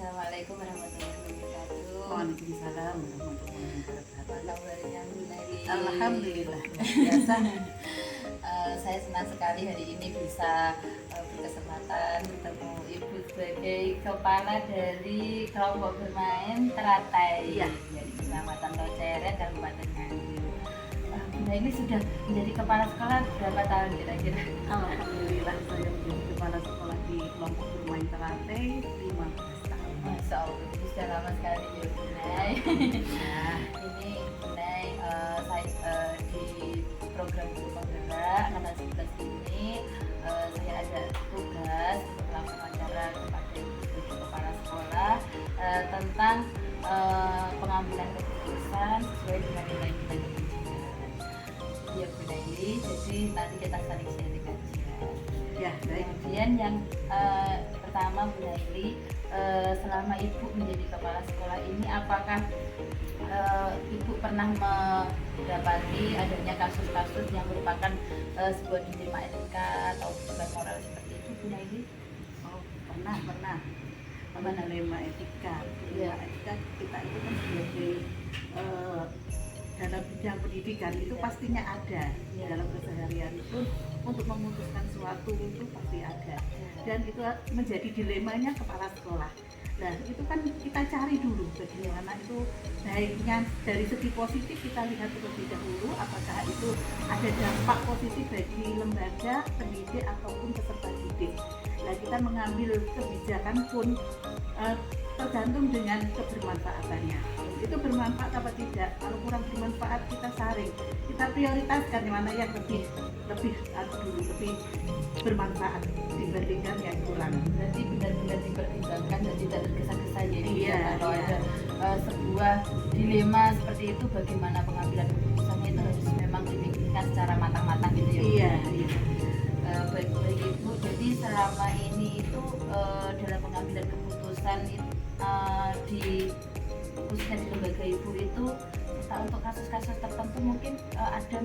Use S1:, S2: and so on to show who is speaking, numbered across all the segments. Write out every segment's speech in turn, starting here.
S1: Assalamualaikum warahmatullahi wabarakatuh.
S2: Waalaikumsalam warahmatullahi wabarakatuh.
S1: Apa kabarnya Bu Naili?
S2: Alhamdulillah biasa.
S1: Saya senang sekali hari ini bisa berkesempatan bertemu Ibu sebagai kepala dari kelompok bermain teratai
S2: Iya.
S1: dari Kecamatan Toceret, Kabupaten Nganjuk. Bu Naili sudah menjadi kepala sekolah berapa tahun kira-kira?
S2: Alhamdulillah saya menjadi kepala sekolah di kelompok bermain teratai 15 tahun.
S1: Masya Allah, sudah lama sekali ya Bu Nay.
S2: Nah,
S1: Ini Bu Nay, saya di program Guru Penggerak angkatan 11 ini saya ada tugas untuk melakukan acara kepada Ibu kepala sekolah tentang pengambilan keputusan sesuai dengan nilai-nilai kebijakan. Ya Bu Naili, jadi nanti kita saling sharing aja.
S2: ya baik.
S1: Kemudian yang pertama Bu Naili, selama Ibu menjadi kepala sekolah ini apakah Ibu pernah mendapati adanya kasus-kasus yang merupakan sebuah dilema etika atau bukan moral seperti itu Bu Naili?
S2: Oh, pernah dilema etika.
S1: Iya.
S2: Dilema etika kita itu kan sebagai dalam bidang pendidikan itu
S1: Iya.
S2: pastinya ada.
S1: Iya.
S2: Dalam keseharian itu untuk memutuskan suatu itu pasti ada. Dan itu menjadi dilemanya kepala sekolah. Nah, itu kan kita cari dulu bagaimana itu baiknya dari segi positif kita lihat terlebih dahulu apakah itu ada dampak positif bagi lembaga, pendidik ataupun peserta didik. Nah, kita mengambil kebijakan pun tergantung dengan kebermanfaatannya. Itu bermanfaat apa tidak? Kalau kurang bermanfaat kita saring, kita prioritaskan yang mana yang lebih bermanfaat dibandingkan yang kurang.
S1: Berarti benar-benar dipertimbangkan dan tidak tergesa-gesa ya Ibu,
S2: Iya,
S1: ya, kalau
S2: iya.
S1: ada sebuah dilema seperti itu bagaimana pengambilan keputusannya itu harus memang dipikirkan secara matang-matang gitu ya Bu?
S2: Iya.
S1: Baik Ibu, jadi selama ini itu dalam pengambilan keputusan di khususnya di lembaga Ibu itu untuk kasus-kasus tertentu mungkin ada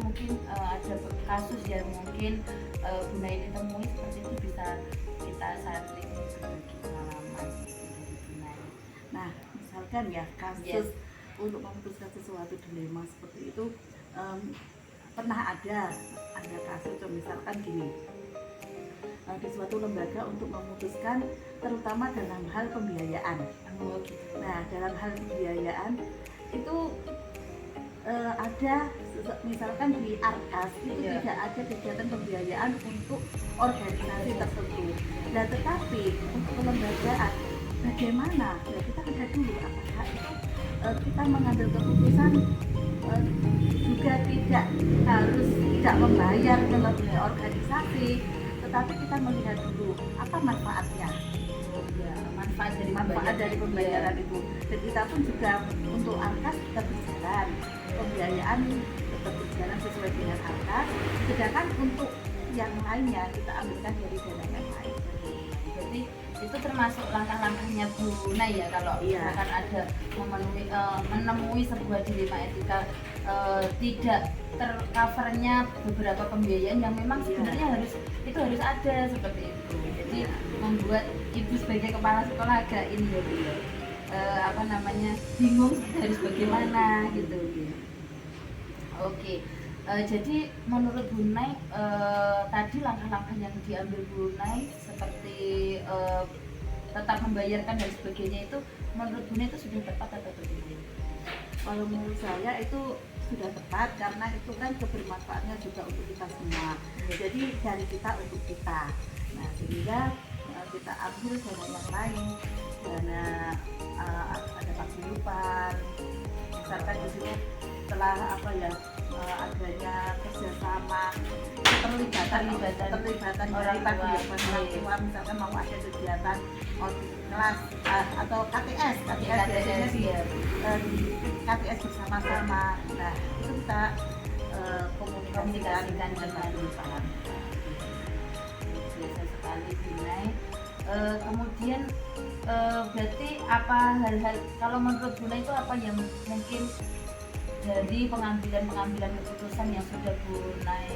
S1: kasus yang mungkin Bu Naili temui seperti itu, bisa kita saling berbagi pengalaman dari Bu Naili.
S2: Nah, misalkan ya kasus untuk memutuskan sesuatu dilema seperti itu pernah ada kasus misalkan gini, di suatu lembaga untuk memutuskan terutama dalam hal pembiayaan.
S1: Oh, gitu.
S2: Nah, dalam hal pembiayaan itu ada misalkan di Arkas itu
S1: Iya.
S2: tidak ada kegiatan pembiayaan untuk organisasi tertentu. Nah, tetapi untuk kelembagaan bagaimana? Ya, kita lihat dulu apakah itu kita mengambil keputusan juga tidak membayar ke lembaga organisasi, tetapi kita melihat dulu apa manfaatnya.
S1: Oh, ya, manfaat
S2: Dari pembayaran itu. Dan kita pun juga untuk Arkas tetap berjalan, pembiayaan tetap berjalan sesuai dengan Arkas, sedangkan untuk yang lainnya kita ambilkan dari dana yang lain.
S1: Berarti itu termasuk langkah-langkahnya Bu Nay ya, kalau
S2: Iya.
S1: misalkan ada menemui sebuah dilema etika tidak tercovernya beberapa pembiayaan yang memang
S2: Iya.
S1: sebenarnya harus ada seperti itu. Jadi membuat Ibu sebagai kepala sekolah agak ini ya Bu ya, bingung harus bagaimana gitu. Oke. Jadi menurut Bu Nay, tadi langkah-langkah yang diambil Bu Nay seperti tetap membayarkan dan sebagainya itu menurut Bu Nay itu sudah tepat atau tidak?
S2: Kalau menurut saya itu sudah tepat karena itu kan kebermanfaatnya juga untuk kita semua. Jadi dari kita untuk kita. Nah, sehingga kita ambil dana yang lain, dana ada paguyuban. Misalkan di sini setelah adanya kerjasama keterlibatan
S1: orang
S2: dari
S1: tua.
S2: paguyuban orang tua, misalkan mau ada kegiatan mau di kelas atau KTS biasanya di KTS bersama-sama. Nah, itu kita komunikasikan dengan paguyuban.
S1: Biasa sekali Bu Nay. Kemudian berarti apa hal-hal, kalau menurut Bu Nay itu apa yang mungkin dari pengambilan keputusan yang sudah Bu Nay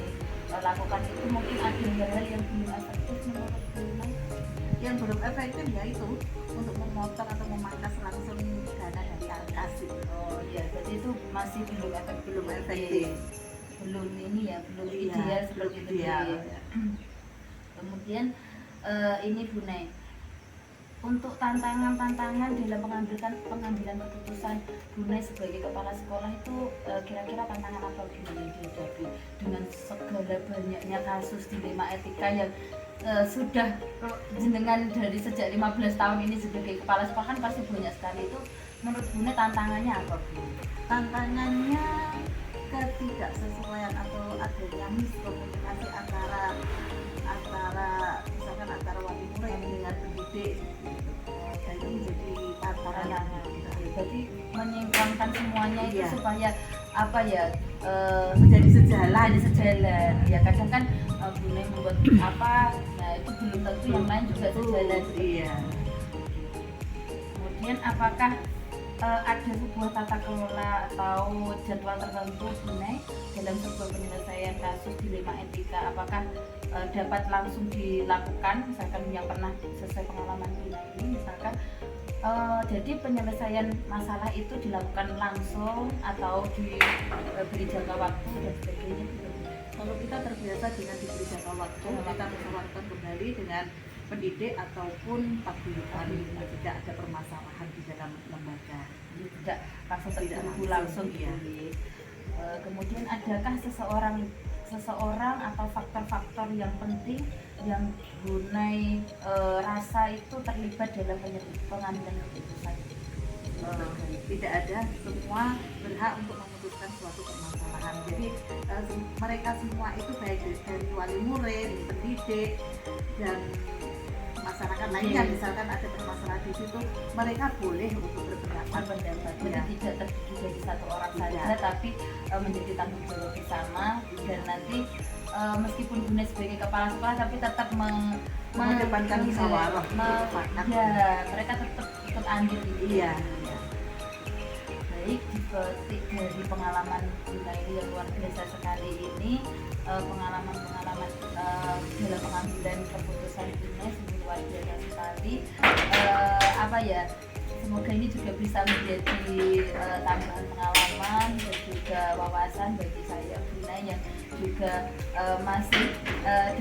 S1: lakukan itu mungkin ada hal-hal yang belum efektif menurut Bu Nay?
S2: yang belum efektif ya itu untuk memotong atau memangkas langsung dana dari alokasi.
S1: Oh iya, berarti itu masih belum efektif. Belum ini ya, belum
S2: Iya,
S1: ideal seperti
S2: belum
S1: itu.
S2: ideal.
S1: Ya. Kemudian ini Bu Nay, untuk tantangan-tantangan dalam pengambilan keputusan Bu Nay sebagai kepala sekolah itu kira-kira tantangan apa Bu Nay yang dihadapi dengan segala banyaknya kasus dilema etika yang sudah jenengan dari sejak 15 tahun ini sebagai kepala sekolah kan pasti banyak sekali. Itu menurut Bu Nay tantangannya apa Bu?
S2: Tantangannya ketidaksesuaian atau adanya miskomunikasi antara misalkan antara wali murid dengan pendidik, dan itu menjadi tantangan.
S1: Berarti menyinkronkan semuanya itu
S2: Iya.
S1: supaya apa ya,
S2: Menjadi sejalan.
S1: ya kadang kan Bu Nay membuat apa, nah itu belum tentu yang lain juga sejalan.
S2: Iya.
S1: Kemudian apakah ada sebuah tata kelola atau jadwal tertentu Bu Nay dalam sebuah penyelesaian kasus dilema etika? Apakah dapat langsung dilakukan, misalkan yang pernah sesuai pengalaman Bu Nay ini, misalkan jadi penyelesaian masalah itu dilakukan langsung atau diberi jangka waktu dan sebagainya?
S2: Kalau kita terbiasa dengan diberi jangka waktu, kita musyawarahkan kembali dengan pendidik ataupun paguyuban tidak ada permasalahan di dalam lembaga.
S1: Jadi tidak langsung terganggu langsung
S2: iya.
S1: gitu. Kemudian adakah seseorang atau faktor-faktor yang penting yang Bu Nay rasa itu terlibat dalam pengambilan keputusan?
S2: Tidak ada, semua berhak untuk memutuskan suatu permasalahan. Jadi mereka semua itu baik dari wali murid, pendidik, dan masyarakat lainnya, misalkan ada permasalahan di situ, mereka boleh untuk berpendapat.
S1: Jadi tidak terdiri dari satu orang saja, tapi menjadi tanggung jawab bersama. Dan nanti meskipun Bu Nay sebagai kepala sekolah, tapi tetap
S2: mengedepankan musyawarah.
S1: Ya, mereka tetap ikut andil gitu.
S2: Iya.
S1: Baik, dipetik dari pengalaman Bu Nay yang luar biasa sekali ini, pengalaman-pengalaman dalam pengambilan keputusan Bu Nay sungguh luar biasa sekali. Apa ya, semoga ini juga bisa menjadi tambahan pengalaman dan juga wawasan bagi saya Bu Nay yang juga masih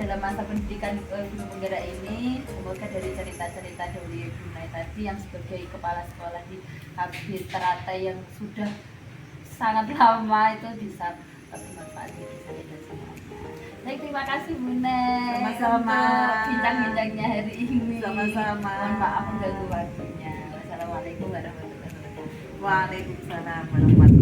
S1: dalam masa pendidikan guru penggerak ini. Semoga dari cerita-cerita dari Bu Nay tadi yang sebagai kepala sekolah di Kabit Teratai yang sudah sangat lama itu bisa bermanfaat bagi saya dan semuanya. Baik, terima kasih Bu Nay
S2: Sama-sama.
S1: untuk bincang-bincangnya hari ini.
S2: Sama-sama.
S1: Mohon maaf mengganggu waktunya. Wassalamualaikum warahmatullahi wabarakatuh.
S2: Waalaikumsalam warahmatullahi wabarakatuh.